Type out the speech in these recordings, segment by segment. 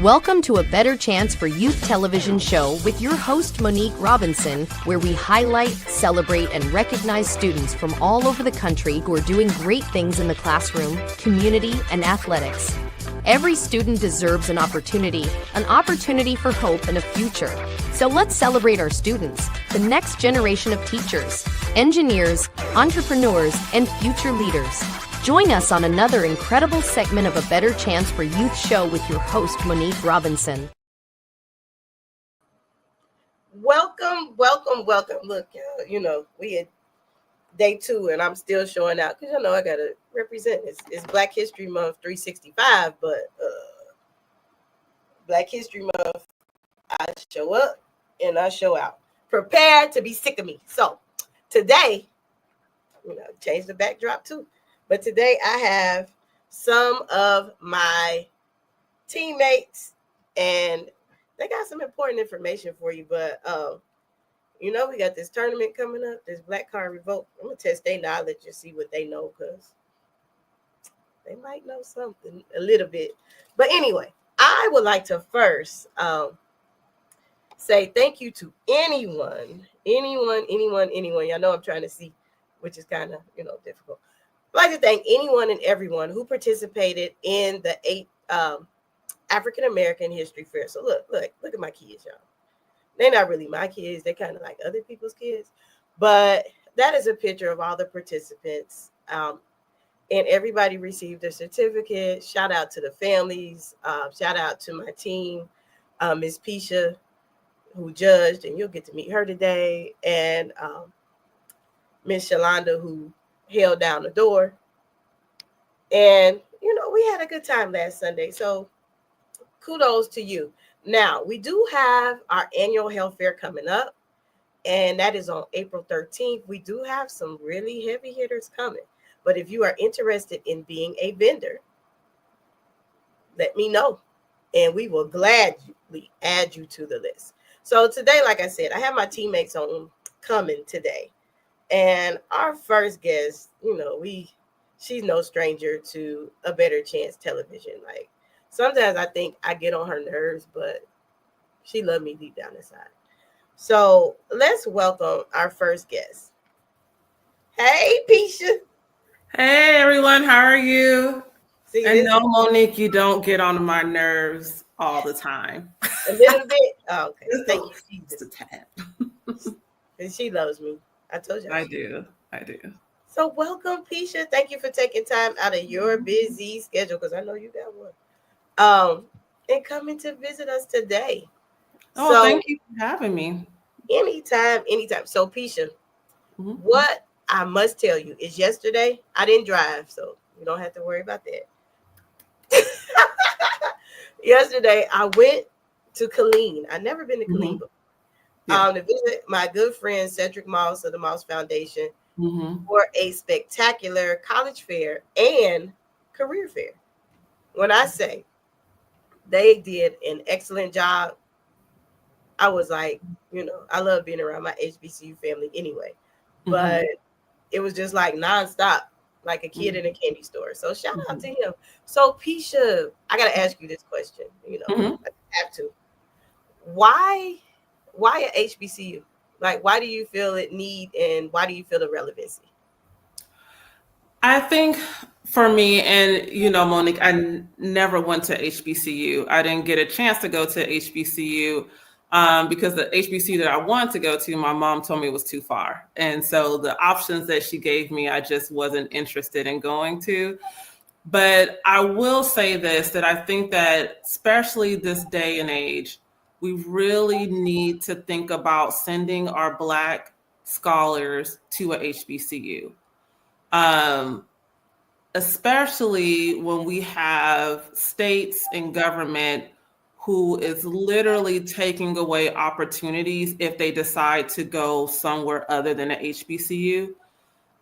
Welcome to A Better Chance for Youth television show with your host, Monique Robinson, where we highlight, celebrate, and recognize students from all over the country who are doing great things in the classroom, community, and athletics. Every student deserves an opportunity for hope and a future. So let's celebrate our students, the next generation of teachers, engineers, entrepreneurs, and future leaders. Join us on another incredible segment of A Better Chance for Youth show with your host, Monique Robinson. Welcome. Look, we at day 2 and I'm still showing out because I got to represent. It's Black History Month 365, but Black History Month, I show up and I show out. Prepared to be sick of me. So today, change the backdrop too. But today I have some of my teammates and they got some important information for you. But, we got this tournament coming up, this Black Card Revoked. I'm going to test their knowledge and see what they know because they might know something a little bit. But anyway, I would like to first say thank you to anyone. Y'all know I'm trying to see, which is kind of, difficult. I'd like to thank anyone and everyone who participated in the 8th African American History Fair. So look at my kids, y'all. They're not really my kids. They're kind of like other people's kids. But that is a picture of all the participants. And everybody received a certificate. Shout out to the families. Shout out to my team, Ms. Pisha, who judged, and you'll get to meet her today. And Ms. Shalonda, who held down the door. And we had a good time last Sunday, so kudos to you. Now we do have our annual health fair coming up, and that is on April 13th. We do have some really heavy hitters coming, but if you are interested in being a vendor, let me know and we will gladly add you to the list. So today, like I said, I have my teammates on coming today. And our first guest, she's no stranger to A Better Chance television. Like, sometimes I think I get on her nerves, but she loves me deep down inside. So let's welcome our first guest. Hey, Pisha. Hey, everyone. How are you? No, Monique, you don't get on my nerves all the time. A little bit? Oh, okay. Thank you. Just a tad. And she loves me. I told you. I do. So welcome, Pisha. Thank you for taking time out of your busy schedule, because I know you got one. And coming to visit us today. Oh, thank you for having me. Anytime. So Pisha, what I must tell you is yesterday I didn't drive, so you don't have to worry about that. Yesterday I went to Killeen. I've never been to Killeen before. To visit my good friend Cedric Moss of the Moss Foundation for a spectacular college fair and career fair. When I say they did an excellent job, I was like, I love being around my HBCU family anyway, but it was just like nonstop, like a kid in a candy store. So shout out to him. So Pisha, I got to ask you this question, I have to. Why at HBCU? Like, why do you feel it need and why do you feel the relevancy? I think for me, and Monique, I never went to HBCU. I didn't get a chance to go to HBCU because the HBCU that I wanted to go to, my mom told me it was too far. And so the options that she gave me, I just wasn't interested in going to. But I will say this, that I think that especially this day and age, we really need to think about sending our Black scholars to a HBCU, especially when we have states and government who is literally taking away opportunities if they decide to go somewhere other than a HBCU.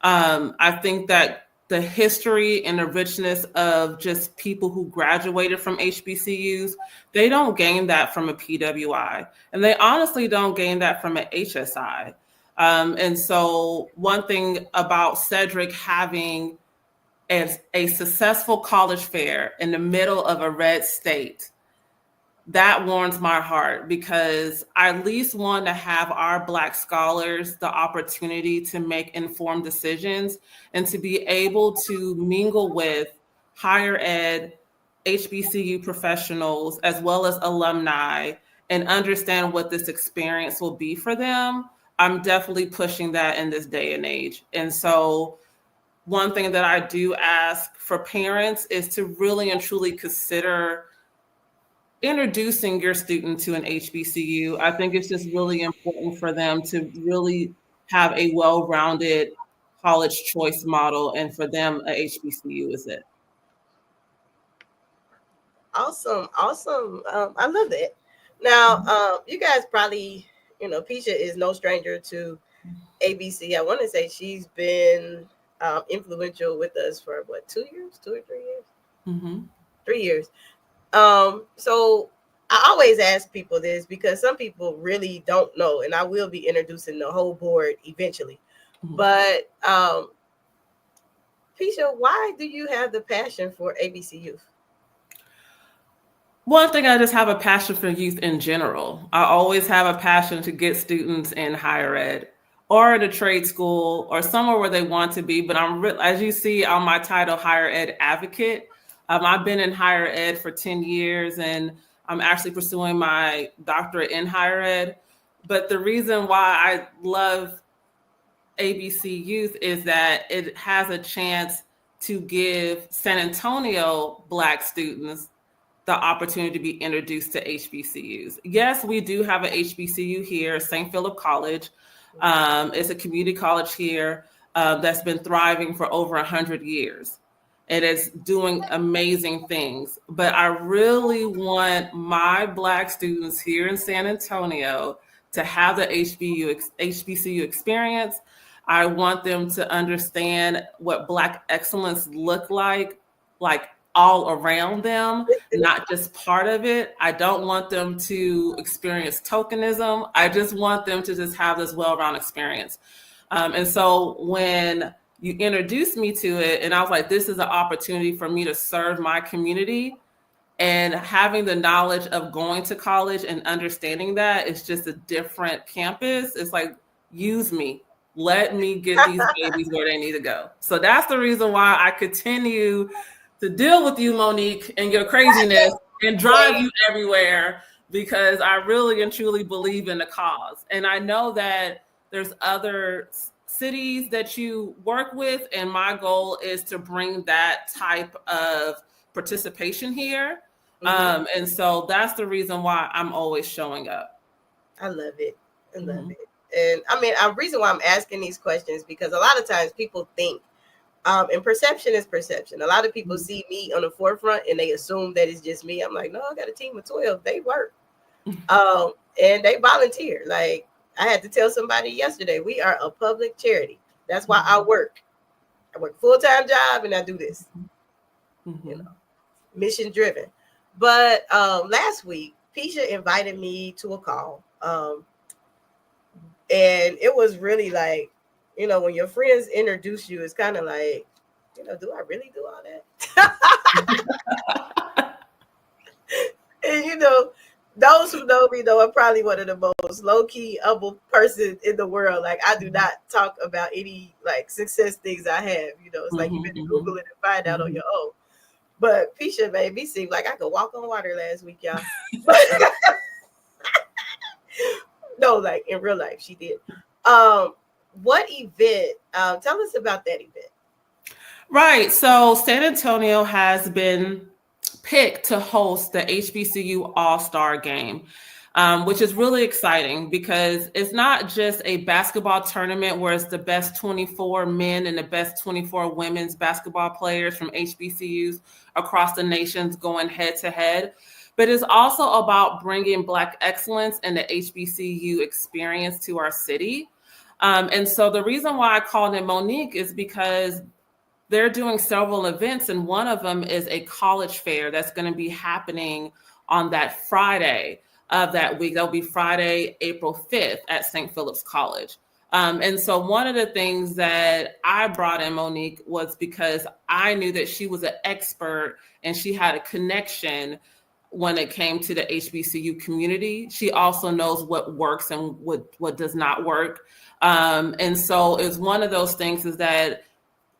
I think that the history and the richness of just people who graduated from HBCUs, they don't gain that from a PWI. And they honestly don't gain that from an HSI. And so one thing about Cedric having a successful college fair in the middle of a red state that warms my heart, because I at least want to have our Black scholars the opportunity to make informed decisions and to be able to mingle with higher ed, HBCU professionals, as well as alumni, and understand what this experience will be for them. I'm definitely pushing that in this day and age. And so one thing that I do ask for parents is to really and truly consider introducing your student to an HBCU. I think it's just really important for them to really have a well-rounded college choice model, and for them, a HBCU is it. Awesome. I love that. Now, you guys probably, Pisha is no stranger to ABC. I want to say she's been influential with us for what, 2 years, 2 or 3 years, 3 years. So I always ask people this because some people really don't know, and I will be introducing the whole board eventually. But Pisha, why do you have the passion for ABC Youth? One thing, I just have a passion for youth in general. I always have a passion to get students in higher ed or at a trade school or somewhere where they want to be. But as you see on my title, higher ed advocate. I've been in higher ed for 10 years, and I'm actually pursuing my doctorate in higher ed. But the reason why I love ABC Youth is that it has a chance to give San Antonio Black students the opportunity to be introduced to HBCUs. Yes, we do have an HBCU here, St. Philip College. It's a community college here that's been thriving for over 100 years. It is doing amazing things. But I really want my Black students here in San Antonio to have the HBCU experience. I want them to understand what Black excellence look like all around them, not just part of it. I don't want them to experience tokenism. I just want them to just have this well-rounded experience. And so when you introduced me to it, and I was like, this is an opportunity for me to serve my community, and having the knowledge of going to college and understanding that it's just a different campus. It's like, use me. Let me get these babies where they need to go. So that's the reason why I continue to deal with you, Monique, and your craziness and drive you everywhere, because I really and truly believe in the cause. And I know that there's other cities that you work with, and my goal is to bring that type of participation here. And so that's the reason why I'm always showing up. I love it. I love it. And I mean, the reason why I'm asking these questions, because a lot of times people think, and perception is perception. A lot of people see me on the forefront and they assume that it's just me. I'm like, no, I got a team of 12. They work. And they volunteer. Like, I had to tell somebody yesterday, we are a public charity. That's why I work. I work a full-time job and I do this. Mission driven. But last week, Pisha invited me to a call. And it was really like, when your friends introduce you, it's kind of like, do I really do all that? And, those who know me know I'm probably one of the most low-key, humble person in the world. Like, I do not talk about any, success things I have. It's like you better Google it and find out on your own. But Pisha made me seem like I could walk on water last week, y'all. No, like, in real life, she did. What event? Tell us about that event. Right. So San Antonio has been picked to host the HBCU All-Star Game, which is really exciting because it's not just a basketball tournament where it's the best 24 men and the best 24 women's basketball players from HBCUs across the nations going head to head, but it's also about bringing Black excellence and the HBCU experience to our city. And so the reason why I called in Monique is because they're doing several events, and one of them is a college fair that's going to be happening on that Friday of that week. That'll be Friday, April 5th at St. Philip's College. And so one of the things that I brought in Monique was because I knew that she was an expert and she had a connection when it came to the HBCU community. She also knows what works and what does not work. And so it's one of those things is that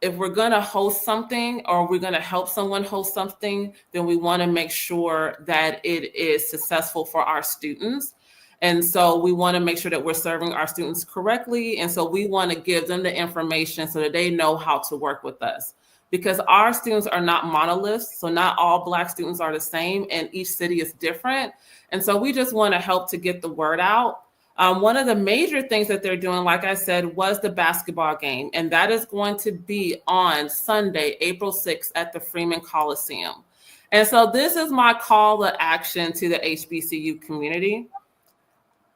if we're going to host something or we're going to help someone host something, then we want to make sure that it is successful for our students. And so we want to make sure that we're serving our students correctly. And so we want to give them the information so that they know how to work with us. Because our students are not monoliths, so not all Black students are the same, and each city is different. And so we just want to help to get the word out. One of the major things that they're doing, like I said, was the basketball game, and that is going to be on Sunday, April 6th at the Freeman Coliseum. And so this is my call to action to the HBCU community.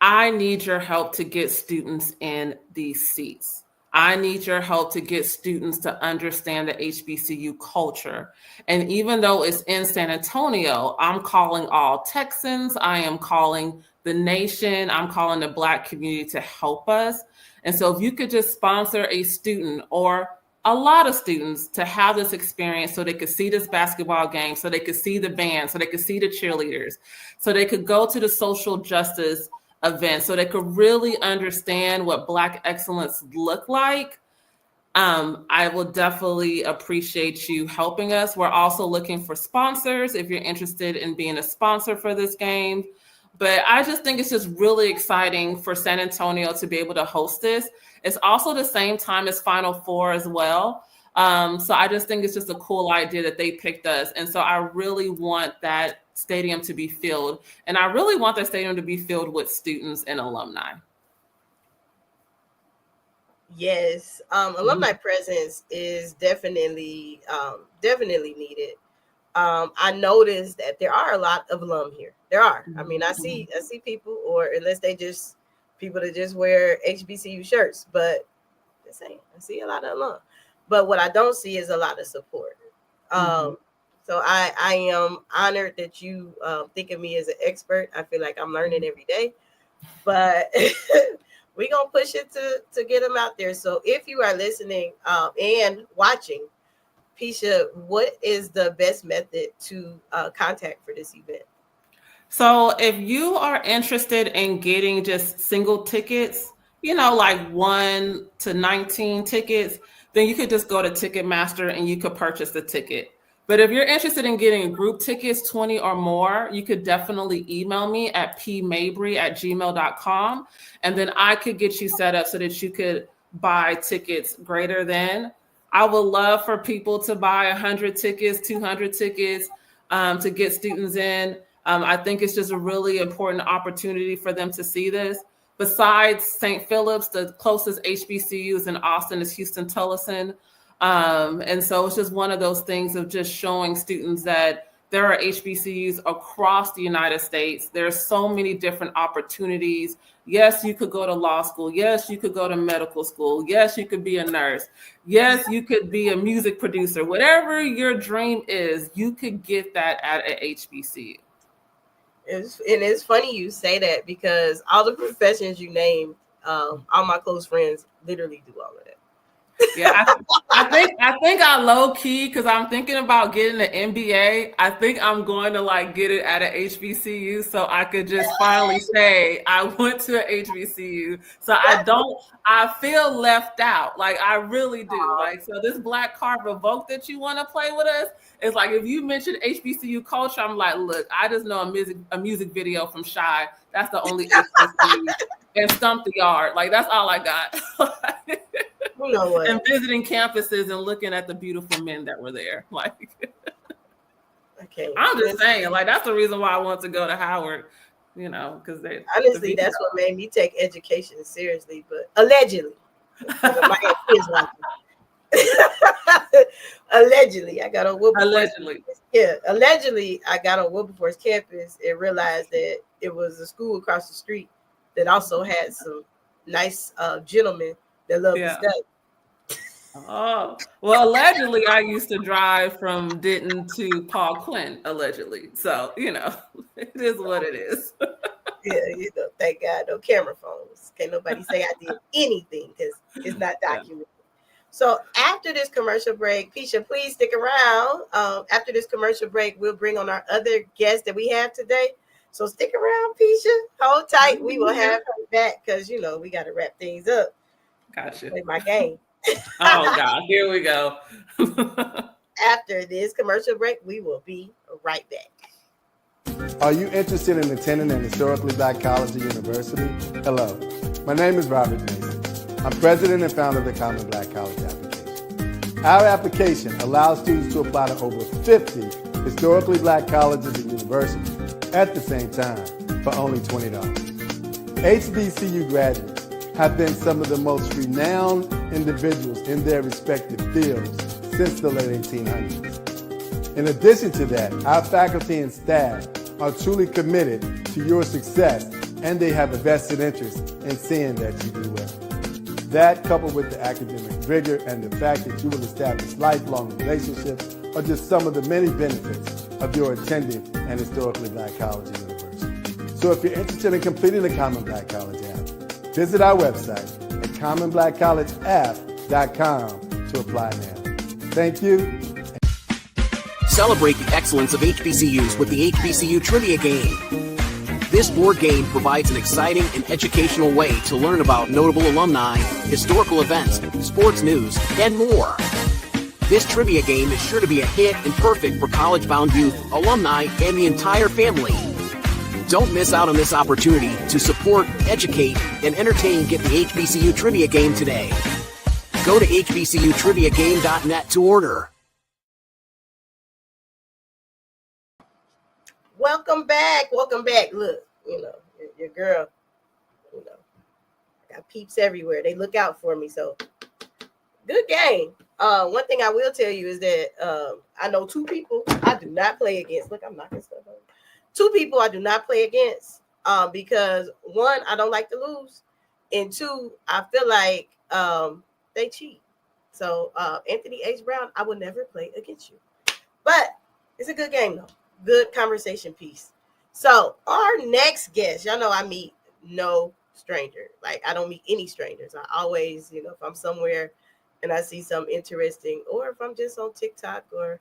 I need your help to get students in these seats. I need your help to get students to understand the HBCU culture. And even though it's in San Antonio, I'm calling all Texans. I am calling the nation. I'm calling the Black community to help us. And so if you could just sponsor a student or a lot of students to have this experience so they could see this basketball game, so they could see the band, so they could see the cheerleaders, so they could go to the social justice event, so they could really understand what Black excellence look like. I will definitely appreciate you helping us. We're also looking for sponsors if you're interested in being a sponsor for this game. But I just think it's just really exciting for San Antonio to be able to host this. It's also the same time as Final Four as well. So I just think it's just a cool idea that they picked us. And so I really want that stadium to be filled. And I really want that stadium to be filled with students and alumni. Yes. Alumni presence is definitely needed. I noticed that there are a lot of alum here. There are. I mean, I see people, or unless they just people that just wear HBCU shirts, but the same. I see a lot of alum. But what I don't see is a lot of support. So I am honored that you think of me as an expert. I feel like I'm learning every day, but we're going to push it to get them out there. So if you are listening and watching, Pisha, what is the best method to contact for this event? So if you are interested in getting just single tickets, like 1 to 19 tickets, then you could just go to Ticketmaster and you could purchase the ticket. But if you're interested in getting group tickets, 20 or more, you could definitely email me at pmabry@gmail.com. And then I could get you set up so that you could buy tickets greater than. I would love for people to buy 100 tickets, 200 tickets to get students in. I think it's just a really important opportunity for them to see this. Besides St. Philip's, the closest HBCUs in Austin is Houston-Tillotson. And so it's just one of those things of just showing students that there are HBCUs across the United States. There's so many different opportunities. Yes, you could go to law school. Yes, you could go to medical school. Yes, you could be a nurse. Yes, you could be a music producer. Whatever your dream is, you could get that at a HBCU. It's funny you say that because all the professions you named, all my close friends literally do all of that. Yeah, I think I low key because I'm thinking about getting an MBA. I think I'm going to get it at an HBCU so I could just finally say I went to an HBCU. So I feel left out. I really do. So this Black Card Revoked that you want to play with us, it's like if you mention HBCU culture, I'm like, look, I just know a music video from Shy. That's the only HBCU. And Stump the Yard. That's all I got. You know what? And visiting campuses and looking at the beautiful men that were there. Okay. I'm just saying, that's the reason why I want to go to Howard, because they honestly, that's what made me take education seriously, but allegedly. My kids allegedly, I got on Wilberforce. Allegedly, I got on Wilberforce campus and realized that it was a school across the street that also had some nice gentlemen that love to study. Oh, well, allegedly, I used to drive from Denton to Paul Quinn, allegedly. So, it is what it is. Yeah, thank God, no camera phones. Can't nobody say I did anything because it's not documented. So after this commercial break, Pisha, please stick around. After this commercial break, we'll bring on our other guest that we have today. So stick around, Pisha. Hold tight. We will have her back because, we got to wrap things up. Gotcha. Play my game. Oh, God. Here we go. After this commercial break, we will be right back. Are you interested in attending an historically black college or university? Hello, my name is Robert Mason. I'm president and founder of the Common Black College application. Our application allows students to apply to over 50 historically black colleges and universities at the same time for only $20. HBCU graduates have been some of the most renowned individuals in their respective fields since the late 1800s. In addition to that, our faculty and staff are truly committed to your success, and they have a vested interest in seeing that you do well. That, coupled with the academic rigor and the fact that you will establish lifelong relationships, are just some of the many benefits of your attending an historically black college or university. So if you're interested in completing the Common Black College app, visit our website at commonblackcollegeapp.com to apply now. Thank you. Celebrate the excellence of HBCUs with the HBCU Trivia Game. This board game provides an exciting and educational way to learn about notable alumni, historical events, sports news, and more. This trivia game is sure to be a hit and perfect for college-bound youth, alumni, and the entire family. Don't miss out on this opportunity to support, educate, and entertain Get the HBCU Trivia Game today. Go to hbcutriviagame.net to order. Welcome back. Welcome back. Look, your girl, I got peeps everywhere. They look out for me. So good game. One thing I will tell you is that I know two people I do not play against. Look, I'm knocking stuff over. Two people I do not play against because one, I don't like to lose. And two, I feel like they cheat. So Anthony H. Brown, I would never play against you. But it's a good game though. Good conversation piece. So our next guest, y'all know I meet no stranger. Like I don't meet any strangers. I always, if I'm somewhere and I see something interesting, or if I'm just on TikTok, or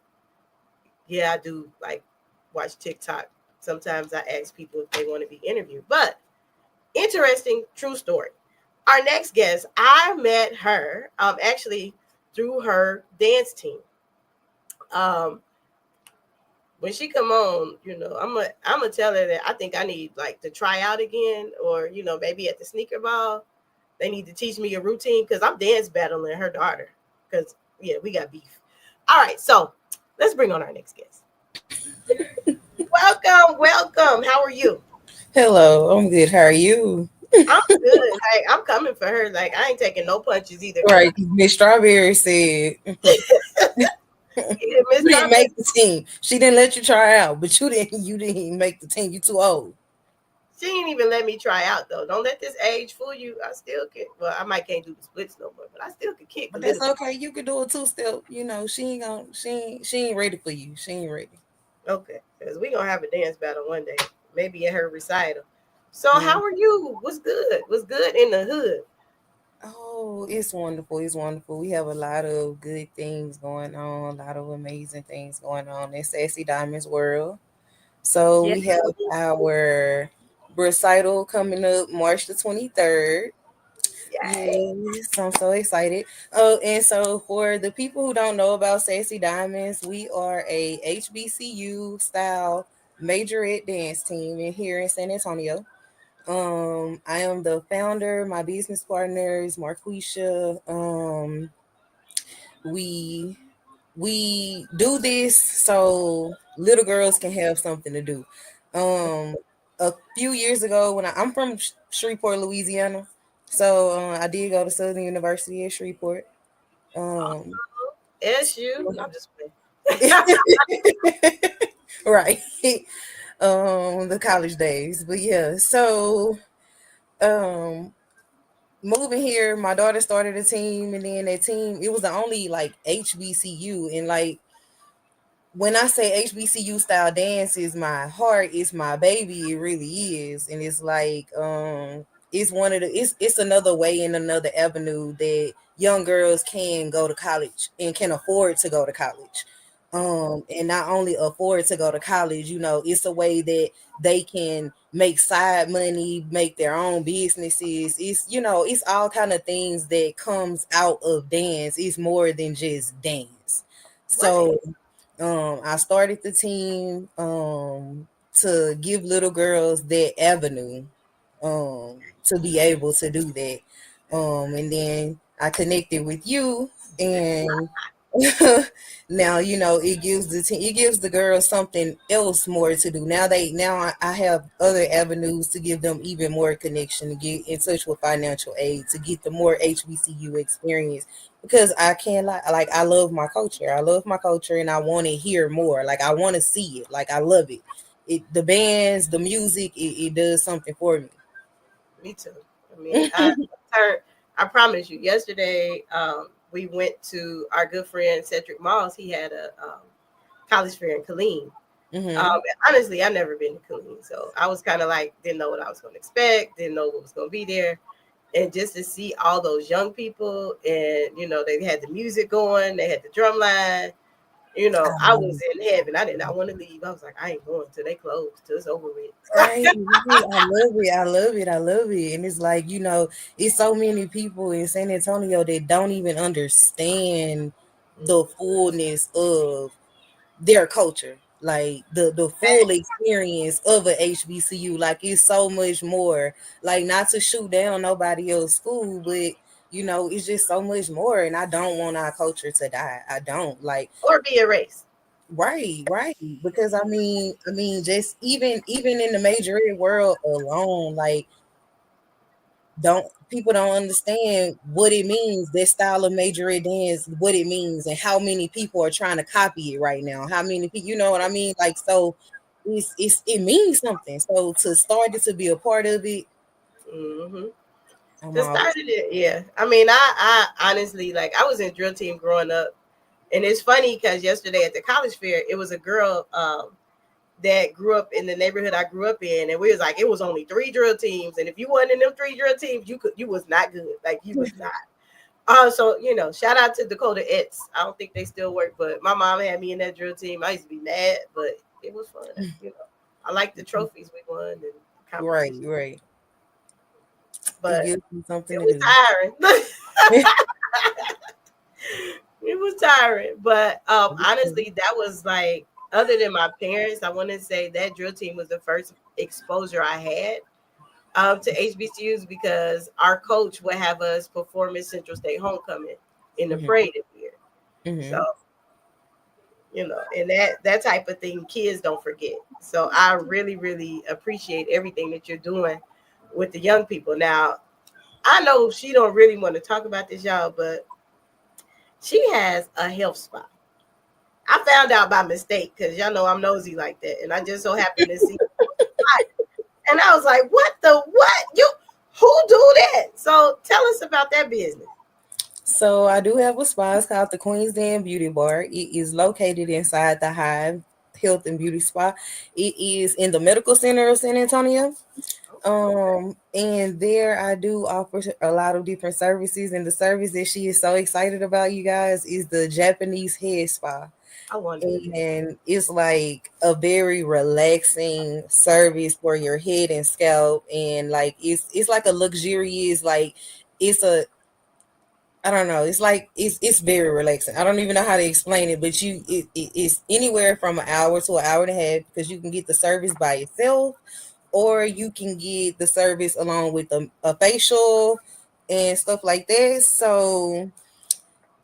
I do like watch TikTok. Sometimes I ask people if they want to be interviewed. But interesting, true story. Our next guest, I met her actually through her dance team. When she come on, I'm gonna tell her that I think I need like to try out again, or maybe at the sneaker ball, they need to teach me a routine because I'm dance battling her daughter. Because we got beef. All right, so let's bring on our next guest. Welcome. How are you? Hello, I'm good. How are you? I'm good. I'm coming for her. Like I ain't taking no punches either. Right, Miss Strawberry said. You didn't make the team. She didn't let you try out, but you didn't make the team. You too old. She didn't even let me try out though. Don't let this age fool you. I still can. Well, I might can't do the splits no more, but I still can kick. But that's okay. You can do a two-step. She ain't ready for you. She ain't ready. Okay, because we're gonna have a dance battle one day, maybe at her recital. So how are you? What's good? What's good in the hood? Oh, it's wonderful. It's wonderful. We have a lot of good things going on, a lot of amazing things going on in Sassy Diamonds world. So we have our recital coming up March the 23rd. Yes, I'm so excited. Oh, and so for the people who don't know about Sassy Diamonds, we are a HBCU style majorette dance team here in San Antonio. I am the founder. My business partner is Marquisha. We do this so little girls can have something to do. A few years ago, when I'm from Shreveport, Louisiana, so I did go to Southern University at Shreveport. SU, I'm just right. The college days, but so moving here, my daughter started a team, and then that team, it was the only like HBCU, and like when I say HBCU style dance is my heart, it's my baby, it really is. And it's like it's one of the it's another way and another avenue that young girls can go to college and can afford to go to college. And not only afford to go to college, it's a way that they can make side money, make their own businesses. It's all kind of things that comes out of dance. It's more than just dance. So I started the team to give little girls that avenue to be able to do that. And then I connected with you, and now it gives the girls something else more to do. I have other avenues to give them even more connection, to get in touch with financial aid, to get the more HBCU experience, because I can't lie, like I love my culture. And I want to hear more. Like I want to see it. Like I love it. The bands, the music, it does something for me. Me too. I mean, I promise you, yesterday we went to our good friend Cedric Moss. He had a college fair in Killeen. Honestly, I've never been to Killeen, so I was kind of like, didn't know what I was going to expect, didn't know what was going to be there. And just to see all those young people, and they had the music going, they had the drum line. I was in heaven. I did not want to leave. I was like, I ain't going till they close, till it's over with. Right. I love it. And it's like, it's so many people in San Antonio that don't even understand the fullness of their culture. Like the full experience of a HBCU. Like it's so much more. Like, not to shoot down nobody else's school, but it's just so much more. And I don't want our culture to die. I don't or be erased. Right. Because I mean, just even in the major world alone, like people don't understand what it means, this style of major dance, what it means, and how many people are trying to copy it right now. How many people, you know what I mean? Like, so it means something. So to start it, to be a part of it. Just started it, yeah. I mean, I honestly, like, I was in drill team growing up. And it's funny because yesterday at the college fair, it was a girl that grew up in the neighborhood I grew up in, and we was like, it was only 3 drill teams, and if you wasn't in them 3 drill teams, you was not good. Like, you was not. So shout out to Dakota Etz. I don't think they still work, but my mom had me in that drill team. I used to be mad, but it was fun. I like the trophies we won and competition. Right. But it something was tiring. It was tiring, but honestly, that was like, other than my parents, I want to say that drill team was the first exposure I had to HBCUs, because our coach would have us perform at Central State Homecoming in the parade every year. So, and that type of thing, kids don't forget. So I really, really appreciate everything that you're doing with the young people. Now, I know she don't really want to talk about this, y'all, but she has a health spa. I found out by mistake, because y'all know I'm nosy like that, and I just so happened to see and I was like, what? Who do that? So tell us about that business. So I do have a spa. It's called the Queen's Den Beauty Bar. It is located inside the Hive Health and Beauty Spa. It is in the Medical Center of San Antonio. And there I do offer a lot of different services, and the service that she is so excited about, you guys, is the Japanese head spa. And it's like a very relaxing service for your head and scalp, and like it's like a luxurious, like I don't know, it's very relaxing. I don't even know how to explain it, but it's anywhere from an hour to an hour and a half, because you can get the service by itself, or you can get the service along with a facial and stuff like that. So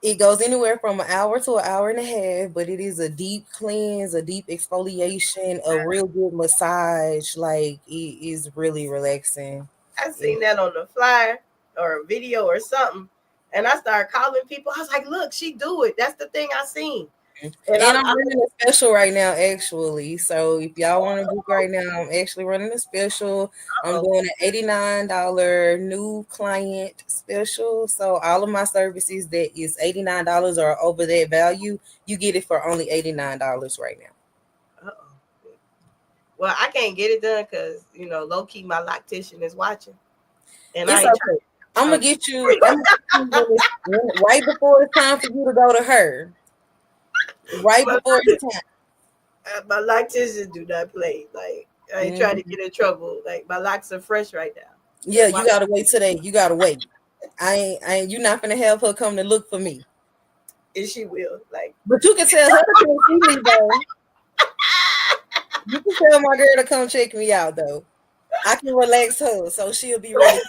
it goes anywhere from an hour to an hour and a half, but it is a deep cleanse, a deep exfoliation, a real good massage. Like, it is really relaxing. I seen that on the flyer or a video or something, and I started calling people. I was like, look, she do it. That's the thing I seen. And I'm running a special right now, actually. So if y'all want to book right now, I'm actually running a special. I'm doing an $89 new client special. So all of my services that is $89 or over that value, you get it for only $89 right now. Well, I can't get it done because low key my loctician is watching, and it's okay. I'm gonna get you right before it's time for you to go to her. Right before it's time. My locticians do not play. Like I ain't trying to get in trouble. Like my locks are fresh right now. Yeah, you gotta wait today. You gotta wait. I ain't. You're not gonna have her come to look for me. And she will. Like, but you can tell her to come see me though. You can tell my girl to come check me out though. I can relax her, so she'll be ready.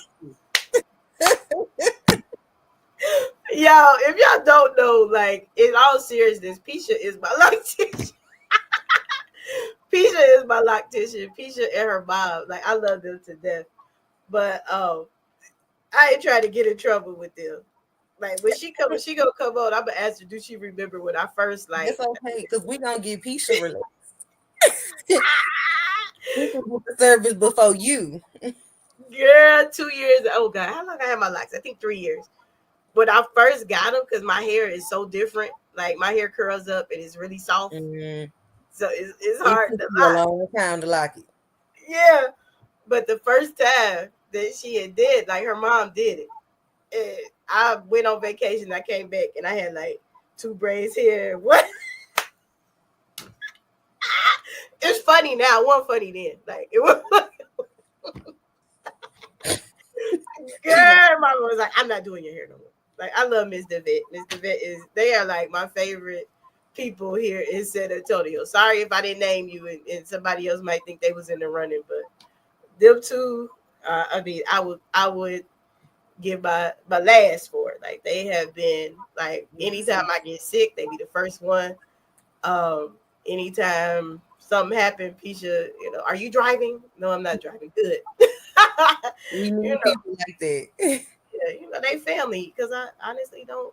Y'all, if y'all don't know, like in all seriousness, Pisha is my loctician. Pisha is my loctician. Pisha and her mom, like I love them to death. But I ain't trying to get in trouble with them. Like when she gonna come on, I'm gonna ask her, do she remember when I first like? It's okay, because we gonna get Pisha relaxed. We can get the service before you. Girl, 2 years. Oh God, how long I had my locks? I think 3 years. When I first got them, because my hair is so different. Like my hair curls up and it's really soft, so it's hard to lock. A long time to lock it. Yeah, but the first time that she had did, like her mom did it, and I went on vacation. I came back and I had like 2 braids here. What? It's funny now. It wasn't funny then. Like it was. Girl, mama was like, "I'm not doing your hair no more." Like I love Miss DeVette. Miss DeVette they are like my favorite people here in San Antonio. Sorry if I didn't name you, and somebody else might think they was in the running, but them two. I mean, I would give my last for it. Like they have been like anytime I get sick, they be the first one. Anytime something happened, Pisha, are you driving? No, I'm not driving. Good. We need people like that. Yeah, they family, because I honestly don't,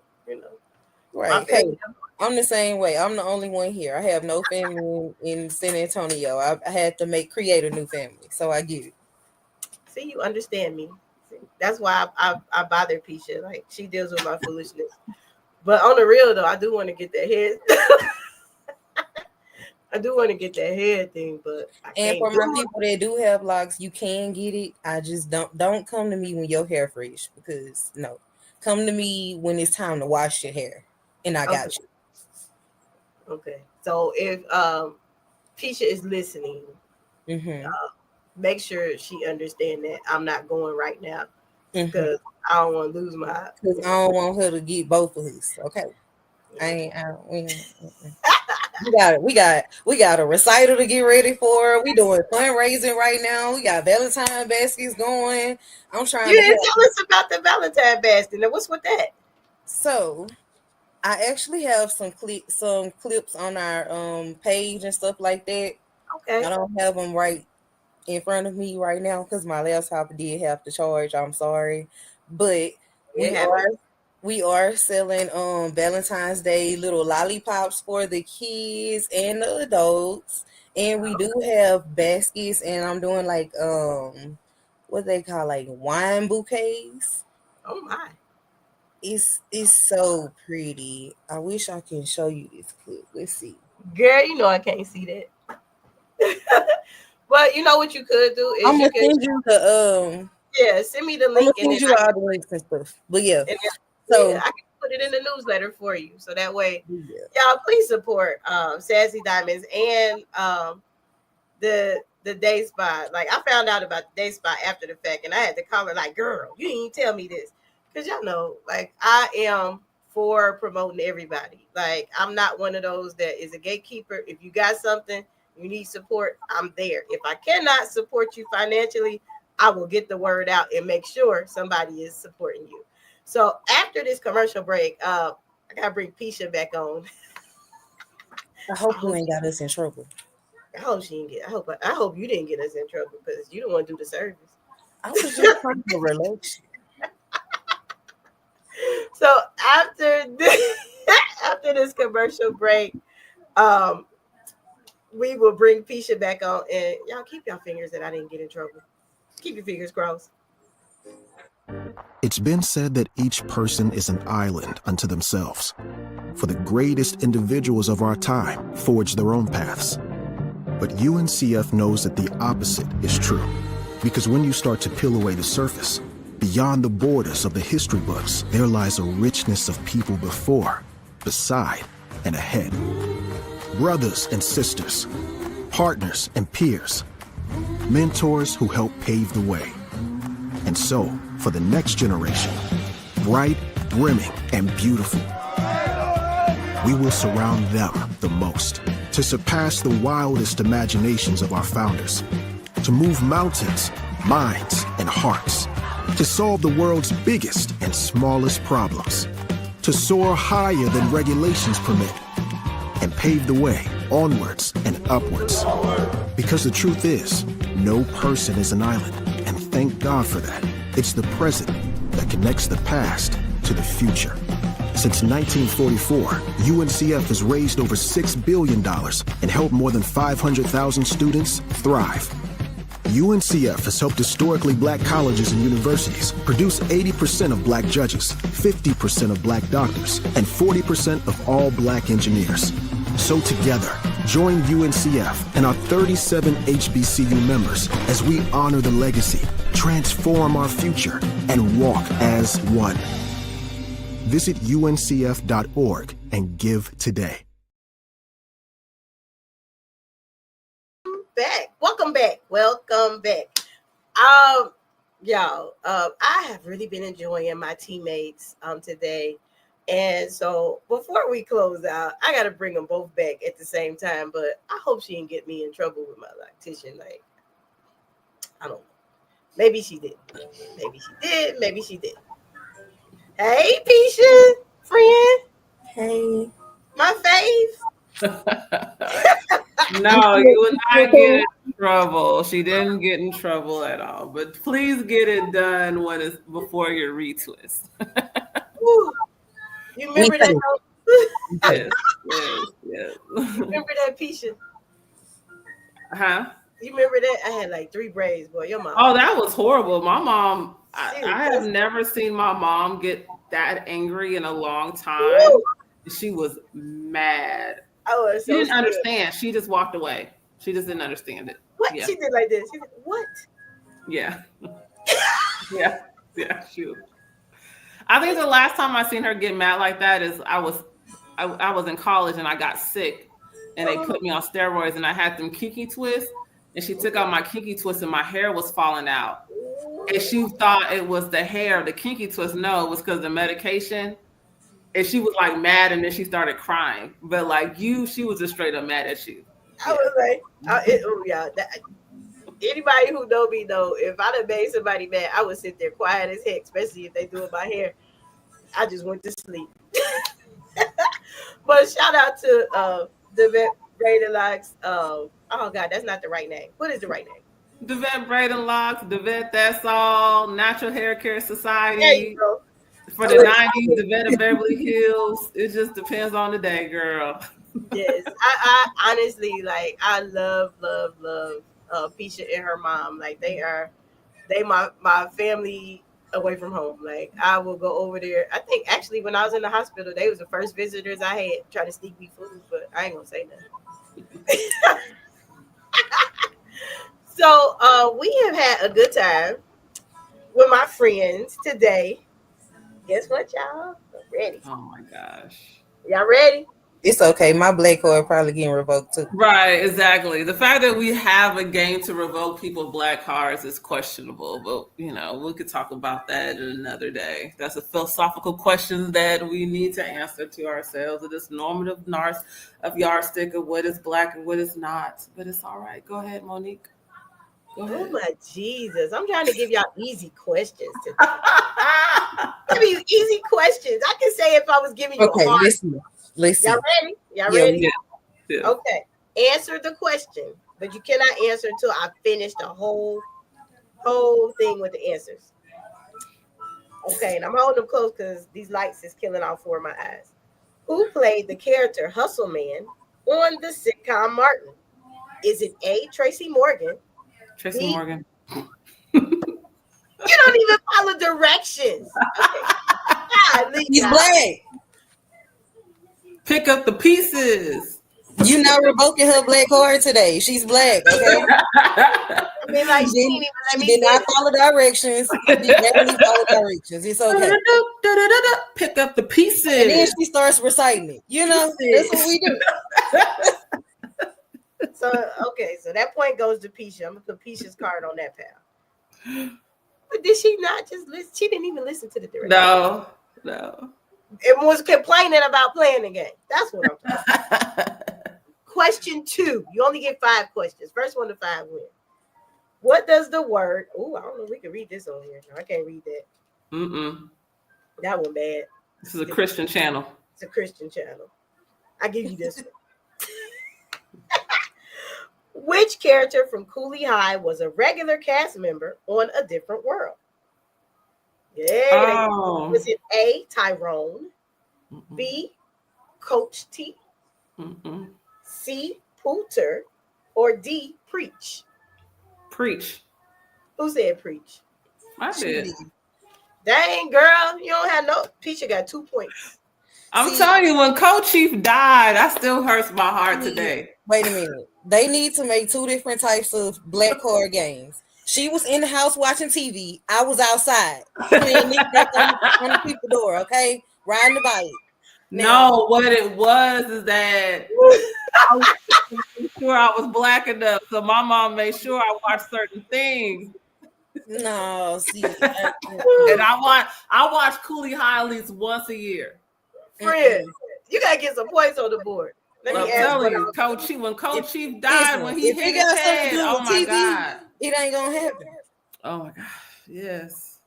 Right. Hey, I'm the same way. I'm the only one here. I have no family in San Antonio. I had to create a new family, so I get it. See, you understand me. See, that's why I bother Pisha. Like she deals with my foolishness. But on the real though, I do want to get that head. I do want to get that head thing, but I can't. For my people that do have locks, you can get it. I just don't come to me when your hair fresh, because no, come to me when it's time to wash your hair, and I got you. Okay, so if Pisha is listening, make sure she understand that I'm not going right now, because I don't want to lose my. Because I don't want her to get both of us. Okay, we got a recital to get ready for. We doing fundraising right now. We got Valentine baskets going. I'm trying. You didn't tell us about the Valentine basket. Now, what's with that? So, I actually have some clips on our page and stuff like that. Okay. I don't have them right in front of me right now because my laptop did have to charge. I'm sorry, but we are selling Valentine's Day little lollipops for the kids and the adults, and we do have baskets, and I'm doing like what they call like wine bouquets. Oh my. It's so pretty. I wish I can show you this clip. Let's see. Girl, I can't see that. But you know what you could do is I'm gonna send you the send me the link. I'm gonna send you all the links and stuff. But yeah. So I can put it in the newsletter for you. So that way, y'all please support Sassy Diamonds and the day spa. Like I found out about the day spa after the fact, and I had to call her like, girl, you didn't tell me this. Because y'all know, like I am for promoting everybody. Like I'm not one of those that is a gatekeeper. If you got something, you need support, I'm there. If I cannot support you financially, I will get the word out and make sure somebody is supporting you. So after this commercial break, I gotta bring Pisha back on. I hope you ain't got us in trouble. I hope she didn't get. I hope you didn't get us in trouble because you don't want to do the service. I was just trying to relax. So after this commercial break, we will bring Pisha back on, and y'all keep your fingers that I didn't get in trouble. Keep your fingers crossed. It's been said that each person is an island unto themselves. For the greatest individuals of our time forge their own paths. But UNCF knows that the opposite is true. Because when you start to peel away the surface, Beyond the borders of the history books, there lies a richness of people before, beside, and ahead. Brothers and sisters, partners and peers, mentors who help pave the way. And so, for the next generation, bright, brimming, and beautiful, we will surround them the most to surpass the wildest imaginations of our founders, to move mountains, minds, and hearts, to solve the world's biggest and smallest problems, to soar higher than regulations permit, and pave the way onwards and upwards. Because the truth is, no person is an island, and thank God for that. It's the present that connects the past to the future. Since 1944, UNCF has raised over $6 billion and helped more than 500,000 students thrive. UNCF has helped historically black colleges and universities produce 80% of black judges, 50% of black doctors, and 40% of all black engineers. So together, join UNCF and our 37 HBCU members as we honor the legacy, transform our future, and walk as one. Visit uncf.org and give today. Welcome back. Y'all, I have really been enjoying my teammates today. And so before we close out, I got to bring them both back at the same time, but I hope she didn't get me in trouble with my lactation. Like, I don't know. Maybe she did. Maybe she did. Hey, Pisha, friend. Hey. My fave. No, you would not get in trouble. She didn't get in trouble at all. But please get it done when it's before your retwist. You remember that? Yes. You remember that, Pisha? Huh? You remember that? I had like 3 braids, boy. Your mom. Oh, that was horrible. My mom, I have never seen my mom get that angry in a long time. Woo! She was mad. Oh, she didn't understand. She just walked away. She just didn't understand it. What? Yeah. She did like this. She said, what? Yeah. yeah. She was. I think the last time I seen her get mad like that is I was in college and I got sick and they put me on steroids and I had them kinky twists and she took out my kinky twist and my hair was falling out. And she thought it was the hair, the kinky twist. No, it was because of the medication. And she was like mad and then she started crying. But like she was just straight up mad at you. I was like, anybody who know me know if I'd have made somebody mad, I would sit there quiet as heck, especially if they doing my hair. I just went to sleep. But shout out to the Vet Braided Locks. Oh God, that's not the right name. What is the right name? The Vet Braided Locks, the Vet That's All, Natural Hair Care Society. There you go. For the 90s, the Vet of Beverly Hills. It just depends on the day, girl. Yes, I honestly I love Pisha and her mom. Like they my family away from home. Like I will go over there. I think actually when I was in the hospital, they was the first visitors I had trying to sneak me food, but I ain't gonna say nothing. So we have had a good time with my friends today. Guess what, y'all? I'm ready. Oh my gosh. Y'all ready? It's okay. My black card probably getting revoked too. Right, exactly. The fact that we have a game to revoke people's black cards is questionable, but we could talk about that another day. That's a philosophical question that we need to answer to ourselves. It is normative yardstick of what is black and what is not. But it's all right. Go ahead, Monique. Go ahead. Oh my Jesus. I'm trying to give y'all easy questions today. Give you easy questions. I can say if I was giving you a hard. Listen. Y'all ready? Y'all ready? Yeah. Okay. Answer the question, but you cannot answer until I finish the whole thing with the answers. Okay, and I'm holding them close because these lights is killing all 4 of my eyes. Who played the character Hustle Man on the sitcom Martin? Is it A, Tracy Morgan? Tracy Morgan. You don't even follow directions. Okay. He's black. Pick up the pieces. You not revoking her black card today. She's black, okay? I mean, like, She did not follow directions. She did definitely follow directions. It's okay. Pick up the pieces. And then she starts reciting it. You know, that's what we do. So, okay, so that point goes to Pisha. I'm going to put Pisha's card on that pal. But did she not just listen? She didn't even listen to the directions. No. It was complaining about playing the game. That's what I'm talking about. Question 2. You only get 5 questions. First one to 5 win. What does the word... Oh, I don't know if we can read this on here. No, I can't read that. That one bad. This is a Christian channel. It's a Christian channel. I give you this one. Which character from Cooley High was a regular cast member on A Different World? Yeah. Oh. Was it A, Tyrone, B, Coach T, C, Pooter, or D, Preach? Preach. Who said Preach? I did. Dang, girl, you don't have no... Pisha got 2 points. I'm telling you, when Coach Chief died, that still hurts my heart today. Wait a minute. They need to make 2 different types of black card games. She was in the house watching TV. I was outside playing knick-knack on the people's door, okay? Riding the bike. No, what it was is that I was sure I was black enough, so my mom made sure I watched certain things. No, see. And I watch Cooley High at least once a year. Friend, you gotta get some points on the board. Let me I'm ask telling you, what Coach Chief, when Coach Chief died, when he hit his head, oh my God. It ain't gonna happen. Oh my God. Yes.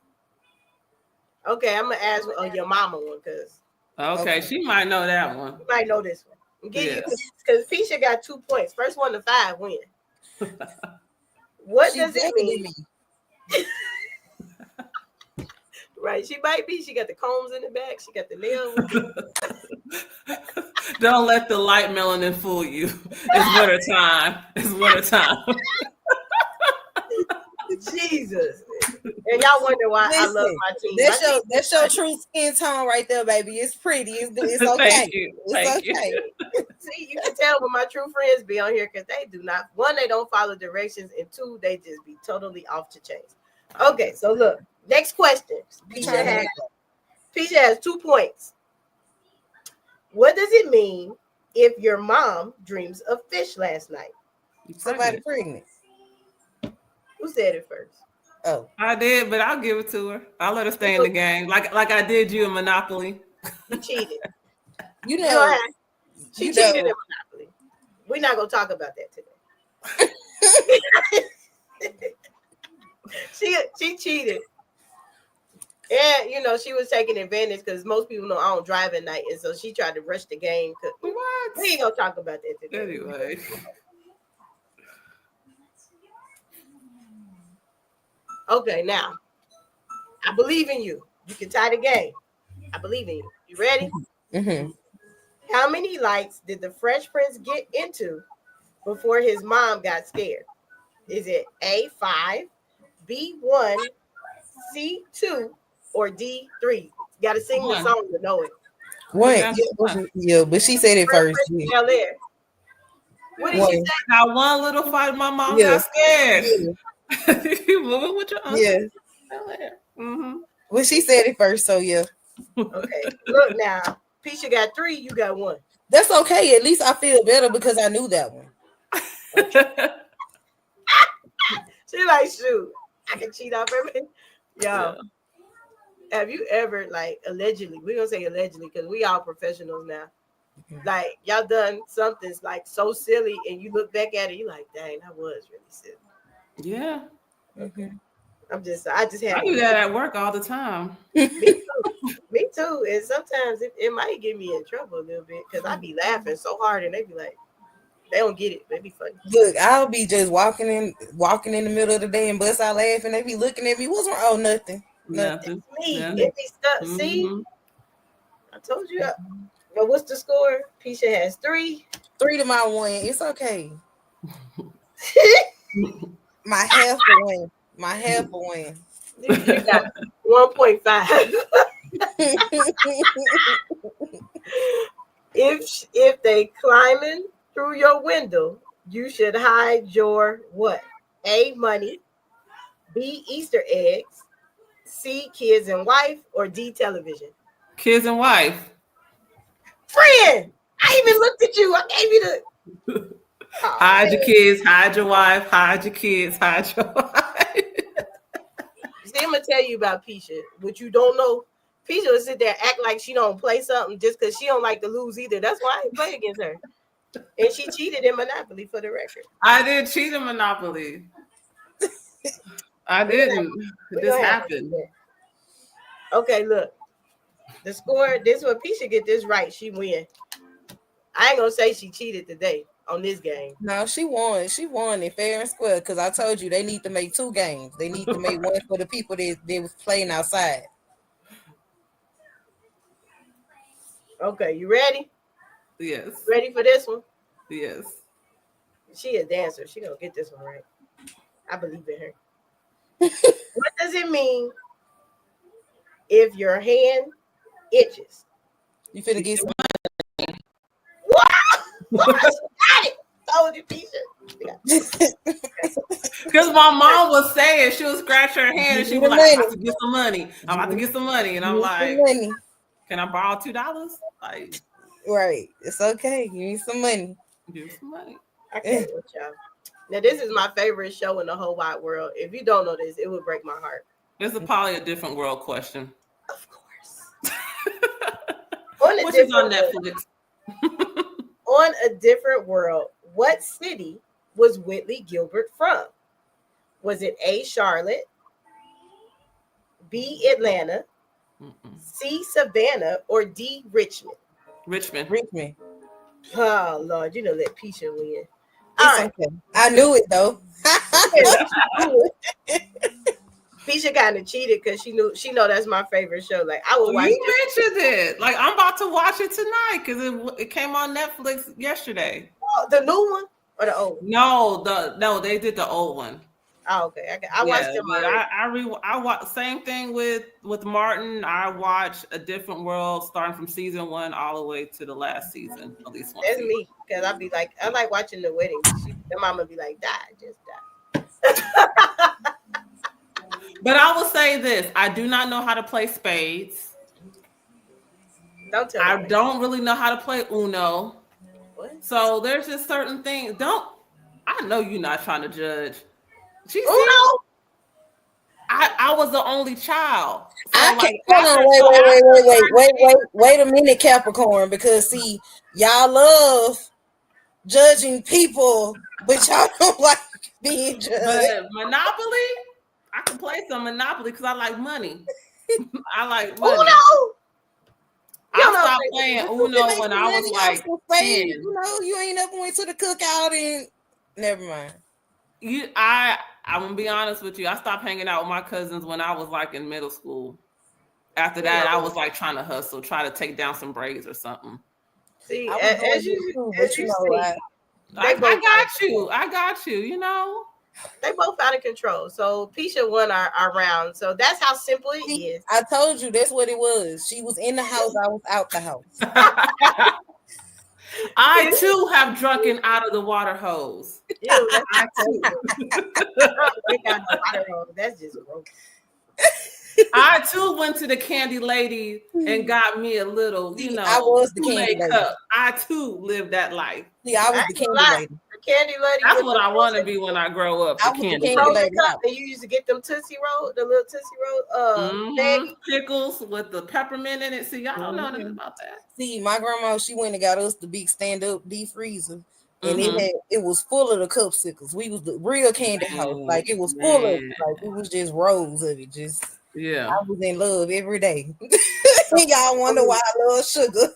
Okay, I'm gonna ask your mama one because okay, she might know that one. You might know this one. Because Pisha got 2 points. First one to 5 win. What does it mean? Right, she might be. She got the combs in the back. She got the nails. Don't let the light melanin fool you. It's winter time. It's winter time. Jesus. And y'all wonder why I love my team. That's your true skin tone right there, baby. It's pretty. It's okay. Thank you. It's okay. See, you can tell when my true friends be on here because they do not. 1, they don't follow directions, and 2, they just be totally off the chains. Okay, so look. Next question. Pisha has 2 points. What does it mean if your mom dreams of fish last night? Somebody pregnant. Who said it first? Oh, I did, but I'll give it to her. I'll let her stay in the game, like I did you in Monopoly. You cheated. You know, she cheated in Monopoly. We're not gonna talk about that today. She cheated. And she was taking advantage because most people know I don't drive at night, and so she tried to rush the game. We ain't gonna talk about that today. Anyway. Okay, now I believe in you. You can tie the game. I believe in you. You ready? Mm-hmm. How many lights did the Fresh Prince get into before his mom got scared? Is it A, 5, B, 1, C, 2, or D, 3? You got to sing the song to know it. What? Yeah, but she said it first. Yeah. What did she say? Now, one little fight, my mom got scared. Yeah. You moving with your uncle? Yeah. Mm-hmm. Well, she said it first, so yeah. Okay. Look now. Pisha got 3, you got 1. That's okay. At least I feel better because I knew that one. She like, shoot, I can cheat off everything. Yo, have you ever, allegedly, we're going to say allegedly because we all professionals now. Like, y'all done something like so silly and you look back at it, you like, dang, that was really silly. Yeah. Mm-hmm. I just had I do that at work all the time. Me too. And sometimes it might get me in trouble a little bit because I be laughing so hard and they be like, they don't get it, but it be funny. Look, I'll be just walking in the middle of the day and bust out laughing. They be looking at me. What's wrong? Oh, nothing. Nothing. Me. Yeah. It be stuck. Mm-hmm. See, I told you. But what's the score? Pisha has 3. 3 to my 1. It's okay. My half a win. My half a win. You got 1.5. If they climbing through your window, you should hide your what? A, money, B, Easter eggs, C, kids and wife, or D, television. Kids and wife. Friend, I even looked at you. I gave you the Hide your kids, hide your wife, hide your kids, hide your wife. See, I'm gonna tell you about Pisha. What you don't know, Pisha will sit there act like she don't play something just because she don't like to lose either. That's why I ain't play against her. And she cheated in Monopoly for the record. I did cheat in Monopoly. I didn't. This happened. Okay, look. The score, this is when Pisha get this right, she win. I ain't gonna say she cheated today on this game. No, she won. She won it fair and square because I told you they need to make 2 games. They need to make one for the people that they was playing outside. Okay, you ready? Yes. Ready for this one? Yes. She a dancer. She gonna get this one right. I believe in her. What does it mean if your hand itches? You finna get some. What? Got it. Told you, Pisha. Because my mom was saying she would scratch her hand and she was like, I'm about to get some money. I'm about to get some money. And I'm like, can I borrow $2? Like, right. It's okay. You need some money. Give some money. I can't with y'all. Now, this is my favorite show in the whole wide world. If you don't know this, it would break my heart. This is probably a different world question. Of course. Which is on Netflix. On a different world, what city was Whitley Gilbert from? Was it A, Charlotte, B, Atlanta, C, Savannah, or D, Richmond? Richmond. Oh, Lord, you know, let Pisha win. Okay. I knew it, though. Pisha kind of cheated because she know that's my favorite show. Like, I would watch mentioned it. Like, I'm about to watch it tonight because it came on Netflix yesterday. Oh, the new one or the old one? No, they did the old one. Oh, okay. I watched them. I watch same thing with Martin. I watch A Different World starting from season 1 all the way to the last season. At least one. That's season. Me because I like watching the wedding. The mama be like, just die. But I will say this: I do not know how to play spades. Don't tell me. I don't really know how to play Uno. What? So there's just certain things. I know you're not trying to judge. Uno. I was the only child. So wait a minute, Capricorn, because see, y'all love judging people, but y'all don't like being judged. But Monopoly, I can play some Monopoly because I like money. I like money. Uno. I stopped playing Uno when I was like 10. You know, you ain't never went to the cookout and never mind. I'm gonna be honest with you. I stopped hanging out with my cousins when I was like in middle school. After that, I was like trying to hustle, try to take down some braids or something. See, as you see, I got you. You know, they both out of control. So Pisha won our round. So that's how simple it is. I told you that's what it was. She was in the house. I was out the house. I too have drunken out of the water hose. Ew, I too. That's just gross. I too went to the candy lady and got me a little, I was the candy lady. Cup. I too lived that life. Yeah, I was the candy lady. The candy lady. That's what I want to be when I grow up. The candy lady. And you used to get them Tootsie Roll, the little Tootsie Roll, pickles with the peppermint in it. See, y'all don't know nothing about that. See, my grandma, she went and got us the big stand-up deep freezer. And it was full of the cupsicles. We was the real candy house. Like it was full of it. Like it was just rows of it. Just I was in love every day. Y'all wonder why I love sugar.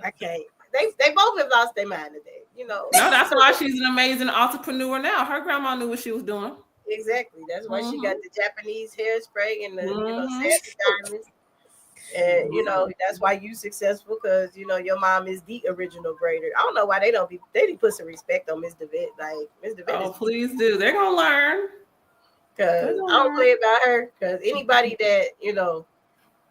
I can't. They both have lost their mind today. You know. No, that's why she's an amazing entrepreneur now. Her grandma knew what she was doing. Exactly. That's why she got the Japanese hairspray and the sassy diamonds. And that's why you successful, because your mom is the original braider. I don't know why they didn't put some respect on Miss DeVitt. Like Miss DeVitt. Oh, please do. They're gonna learn. Cause I don't play about her. Cause anybody that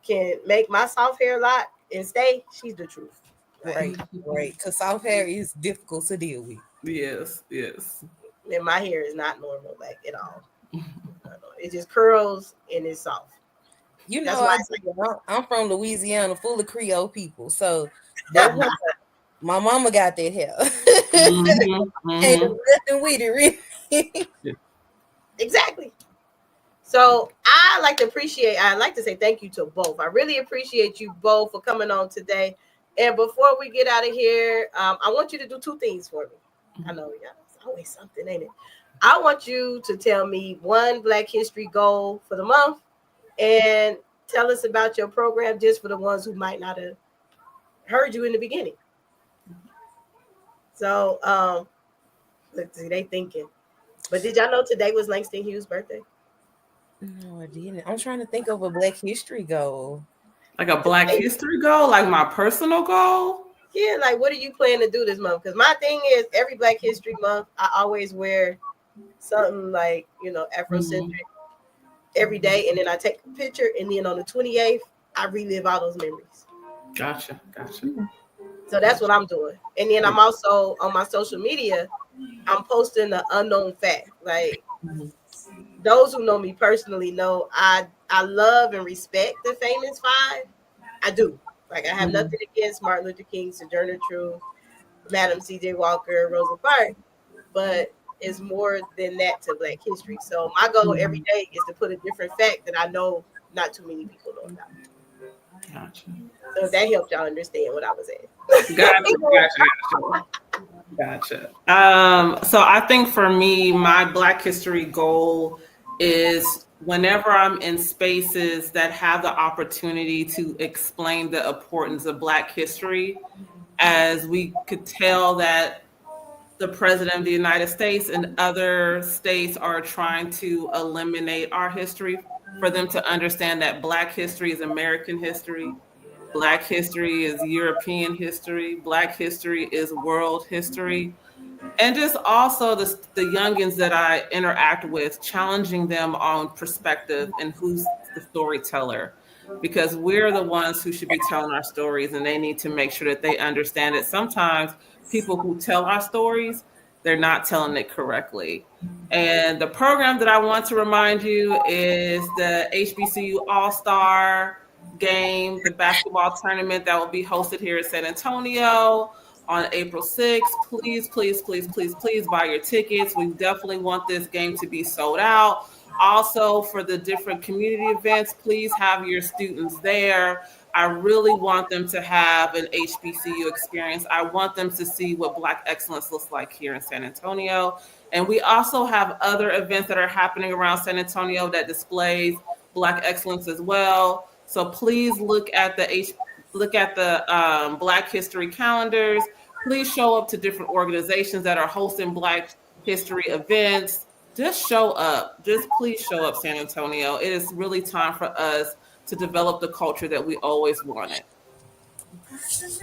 can make my soft hair lock and stay, she's the truth. Right. Because soft hair is difficult to deal with. Yes. And my hair is not normal, like at all. It just curls and it's soft. You That's know, why I'm from Louisiana, full of Creole people. So that hair, my mama got that hair. Ain't nothing with it, really. exactly. So I'd like to say thank you to both. I really appreciate you both for coming on today. And before we get out of here, I want you to do two things for me. I know it's always something, ain't it? I want you to tell me one Black History goal for the month and tell us about your program just for the ones who might not have heard you in the beginning. So let's see, they thinking. But did y'all know today was Langston Hughes' birthday? No, I didn't. I'm trying to think of a Black History goal. Like a Black History goal, like my personal goal. Yeah, like what are you planning to do this month? Because my thing is every Black History Month, I always wear something like, Afrocentric every day. And then I take a picture. And then on the 28th, I relive all those memories. Gotcha. So that's what I'm doing. And then I'm also on my social media, I'm posting the unknown fact. Like those who know me personally know I love and respect the famous five. I do. Like I have nothing against Martin Luther King, Sojourner Truth, Madam C.J. Walker, Rosa Parks, but it's more than that to Black history. So my goal every day is to put a different fact that I know not too many people know about. Gotcha. So that helped y'all understand what I was saying. Gotcha. So I think for me, my Black History goal is whenever I'm in spaces that have the opportunity to explain the importance of Black history, as we could tell that the President of the United States and other states are trying to eliminate our history, for them to understand that Black history is American history, Black history is European history, Black history is world history. And just also the youngins that I interact with, challenging them on perspective and who's the storyteller, because we're the ones who should be telling our stories, and they need to make sure that they understand that sometimes people who tell our stories, they're not telling it correctly. And the program that I want to remind you is the HBCU All-Star game, the basketball tournament that will be hosted here in San Antonio on April 6th. Please buy your tickets. We definitely want this game to be sold out. Also, for the different community events, please have your students there. I really want them to have an HBCU experience. I want them to see what Black excellence looks like here in San Antonio. And we also have other events that are happening around San Antonio that displays Black excellence as well. So please look at the Black History calendars. Please show up to different organizations that are hosting Black History events. Just show up. Just please show up, San Antonio. It is really time for us to develop the culture that we always wanted.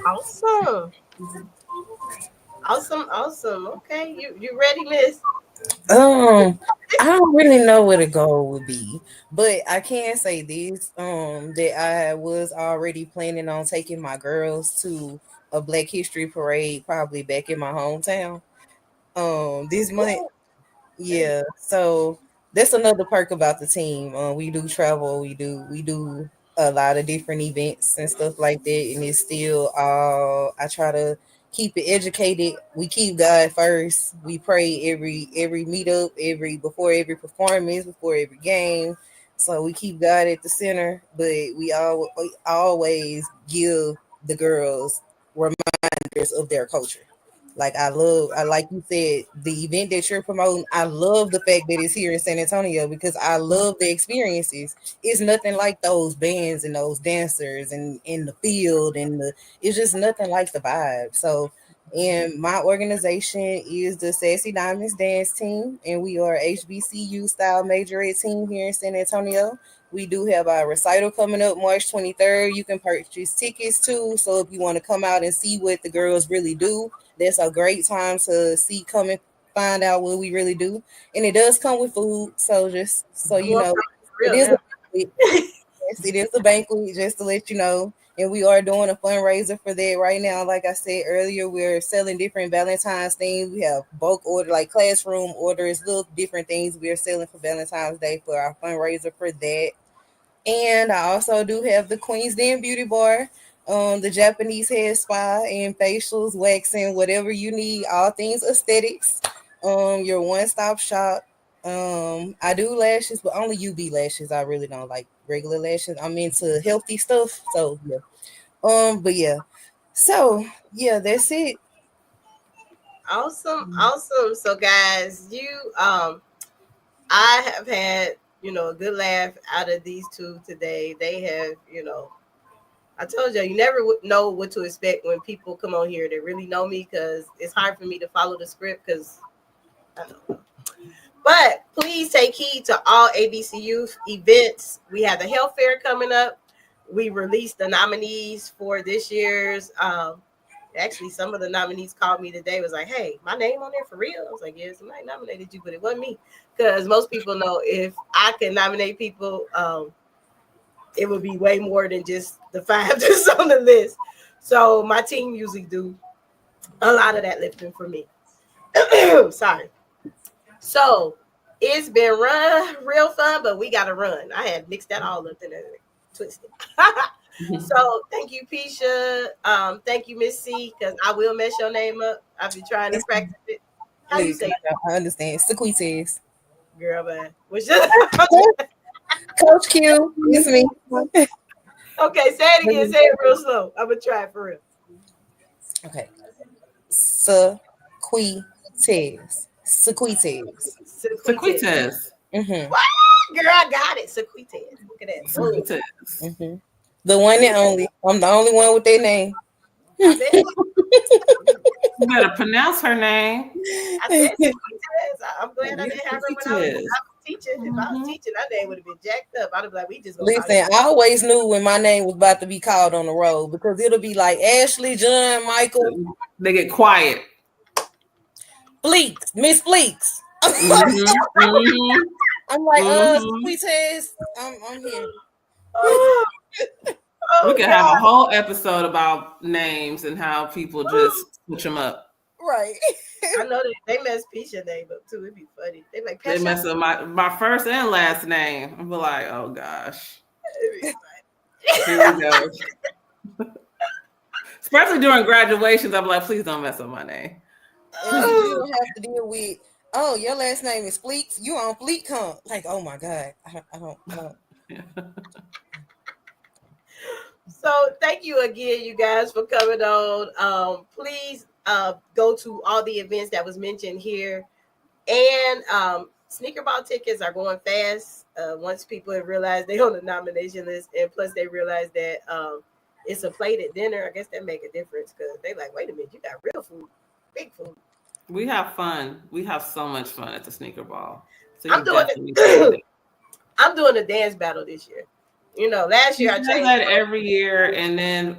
Awesome. Okay, you ready, Miss? I don't really know what a goal would be, but I can say this: that I was already planning on taking my girls to a Black History parade, probably back in my hometown. This month. Yeah, so that's another perk about the team. We do travel, we do a lot of different events and stuff like that, and it's still I try to keep it educated. We keep God first. We pray every meetup, before every performance, before every game. So we keep God at the center, but we always give the girls reminders of their culture. Like I like you said, the event that you're promoting, I love the fact that it's here in San Antonio because I love the experiences. It's nothing like those bands and those dancers and in the field it's just nothing like the vibe. So, and my organization is the Sassy Diamonds Dance Team, and we are HBCU style majorette team here in San Antonio. We do have our recital coming up March 23rd. You can purchase tickets too. So if you want to come out and see what the girls really do, that's a great time to come and find out what we really do. And it does come with food. So just so you know, it is a banquet. Yes, it is a banquet, just to let you know. And we are doing a fundraiser for that right now. Like I said earlier, we're selling different Valentine's things. We have bulk order, like classroom orders, little different things we are selling for Valentine's Day for our fundraiser for that. And I also do have the Queen's Den Beauty Bar, the Japanese hair spa and facials, waxing, whatever you need, all things aesthetics. Your one-stop shop. I do lashes, but only UV lashes. I really don't like regular lashes. I'm into healthy stuff. So yeah. But yeah. So yeah, that's it. Awesome, awesome. So guys, I have had, a good laugh out of these two today. They have, I told you, you never know what to expect when people come on here that really know me, because it's hard for me to follow the script because I don't know. But please take heed to all ABCU events. We have the health fair coming up. We released the nominees for this year's. Actually, some of the nominees called me today. Was like, "Hey, my name on there for real?" I was like, "Yeah, somebody nominated you, but it wasn't me." Because most people know if I can nominate people, it would be way more than just the 5 that's on the list. So my team usually do a lot of that lifting for me. Sorry. So it's been real fun, but we got to run. I had mixed that all up in a twisted. So thank you, Pisha. Thank you, Miss C, because I will mess your name up. I've been trying to practice it. How you say it? I understand. Sequites. Girl, man. Coach Q, it's me. Okay, say it again. Say it real slow. I'm going to try it for real. Okay. Sequites. Sequites. Mm-hmm. What? Girl, I got it. Sequites. Look at that. Sequites. Mm-hmm. The one and only. I'm the only one with their name. I bet. You better pronounce her name. I said Sequites. I'm glad I didn't have her when I was teaching. If I was teaching, that name would have been jacked up. I'd have been like, we just go. Listen, I always knew when my name was about to be called on the road, because it'll be like Ashley, John, Michael. They get quiet. Fleeks, Miss Fleeks. Mm-hmm. I'm like, Sequites. I'm here. We could have a whole episode about names and how people just switch them up. Right. I know they mess Pisha name up too. It'd be funny. They mess up my first and last name. I'll be like, oh gosh. Here we go. Especially during graduations, I'm like, please don't mess up my name. And you don't have to deal with, oh, your last name is Fleeks. You on Fleek Hunt. Like, oh my God. I don't. Yeah. So thank you again, you guys, for coming on. Please go to all the events that was mentioned here. And sneaker ball tickets are going fast. Once people have realized they're on the nomination list, and plus they realize that it's a plate at dinner, I guess that make a difference, because they like, wait a minute, you got real food, big food. We have fun. We have so much fun at the sneaker ball. So I'm doing a dance battle this year. Last year I changed that every year, and then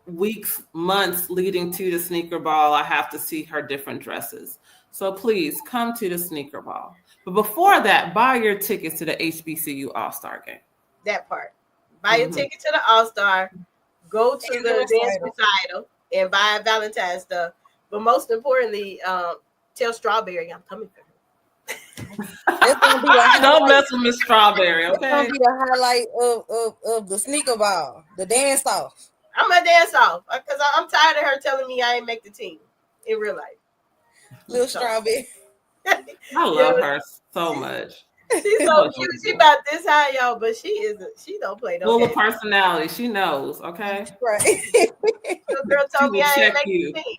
weeks, months leading to the sneaker ball, I have to see her different dresses. So please come to the sneaker ball. But before that, buy your tickets to the HBCU All-Star game. That part. Buy your ticket to the All-Star. Go to the dance recital and buy Valentine's stuff. But most importantly, tell Strawberry I'm coming for her. Don't mess with Miss Strawberry, okay? It's gonna be the highlight of the sneaker ball, the dance off. I'm gonna dance off because I'm tired of her telling me I ain't make the team in real life. Little Strawberry. I love her so much. She's so cute. She about this high, y'all, but she don't play no full of personality. She knows, okay? Right. The girl told me I ain't make the team.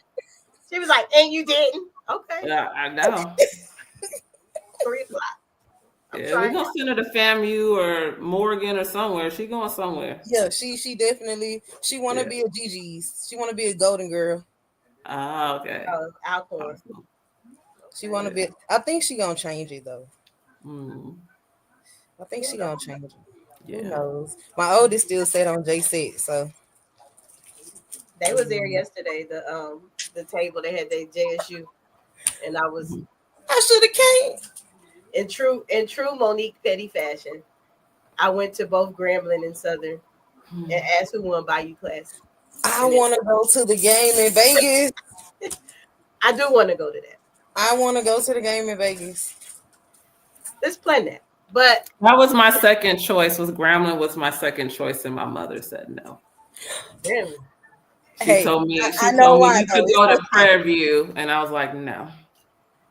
She was like, and you didn't? Okay. Yeah, I know. 3 o'clock. Yeah, we're gonna send her to FAMU or Morgan or somewhere. She going somewhere. Yeah, she definitely wanna be a GG's. She wanna be a golden girl. Ah, okay. Alcorn. She wanna be. I think she gonna change it though. I think she gonna change it. Yeah. Who knows? My oldest still sat on J set, so they was there yesterday. The table they had their JSU, and I should have came. In true Monique Petty fashion, I went to both Grambling and Southern and ask who want to buy you classes. I want to go to the game in Vegas. I do want to go to that. I want to go to the game in Vegas. Let's plan that. But that was my second choice. Grambling was my second choice, and my mother said no. Really? She told me you could go to Prairie View, and I was like, no.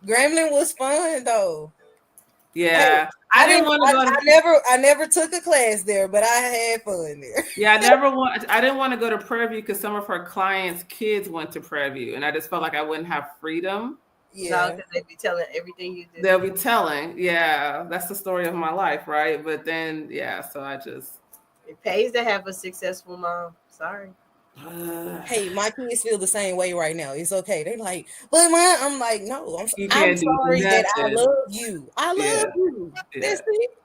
Grambling was fun though. Yeah, I didn't want to go. I never took a class there, but I had fun there. Yeah, I didn't want to go to Prairie View because some of her clients' kids went to Prairie View, and I just felt like I wouldn't have freedom. Yeah, because they'd be telling everything you do. They'll be telling, yeah, that's the story of my life, right? But then, yeah, so it pays to have a successful mom. Sorry. Hey, my kids feel the same way right now. It's okay. They like, but Mom, I'm like, no, I'm sorry that I love you. I love you. Yeah. That's it.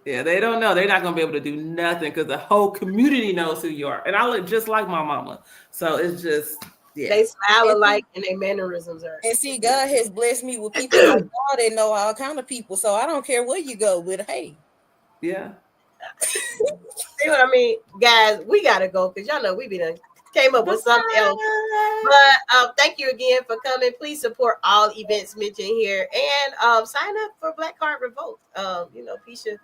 Yeah, they don't know. They're not going to be able to do nothing because the whole community knows who you are. And I look just like my mama. So it's just, yeah. They smile alike and their mannerisms are. And see, God has blessed me with people like God that know all kind of people. So I don't care where you go with, hey. Yeah. See what I mean? Guys, we got to go because y'all know we came up with something else. But thank you again for coming. Please support all events mentioned here and sign up for Black Card Revoked. Pisha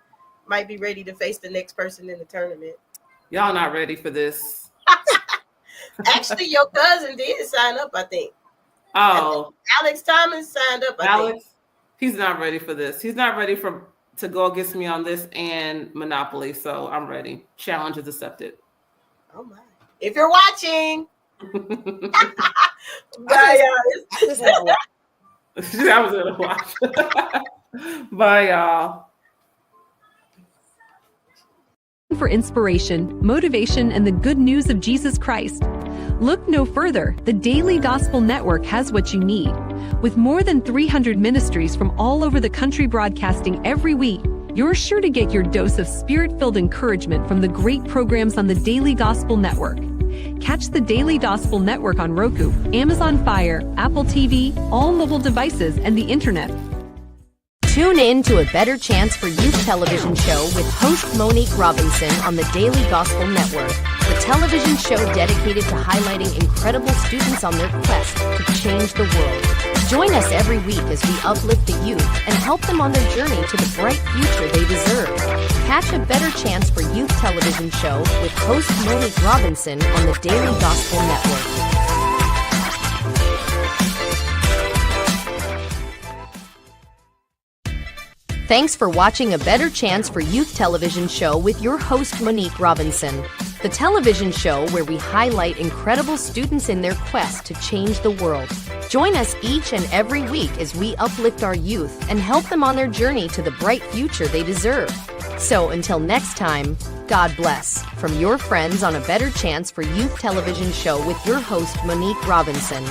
might be ready to face the next person in the tournament. Y'all not ready for this. Actually, your cousin did sign up, I think. Oh. Alex Thomas signed up, I think. He's not ready for this. He's not ready to go against me on this and Monopoly, so I'm ready. Challenge is accepted. Oh, my. If you're watching. Bye, y'all. I was going to watch. Bye, y'all. For inspiration, motivation, and the good news of Jesus Christ. Look no further. The Daily Gospel Network has what you need. With more than 300 ministries from all over the country broadcasting every week, you're sure to get your dose of spirit-filled encouragement from the great programs on the Daily Gospel Network. Catch the Daily Gospel Network on Roku, Amazon Fire, Apple TV, all mobile devices, and the internet. Tune in to A Better Chance for Youth television show with host Monique Robinson on the Daily Gospel Network, the television show dedicated to highlighting incredible students on their quest to change the world. Join us every week as we uplift the youth and help them on their journey to the bright future they deserve. Catch A Better Chance for Youth television show with host Monique Robinson on the Daily Gospel Network. Thanks for watching A Better Chance for Youth television show with your host Monique Robinson, the television show where we highlight incredible students in their quest to change the world. Join us each and every week as we uplift our youth and help them on their journey to the bright future they deserve. So until next time, God bless, from your friends on A Better Chance for Youth television show with your host Monique Robinson.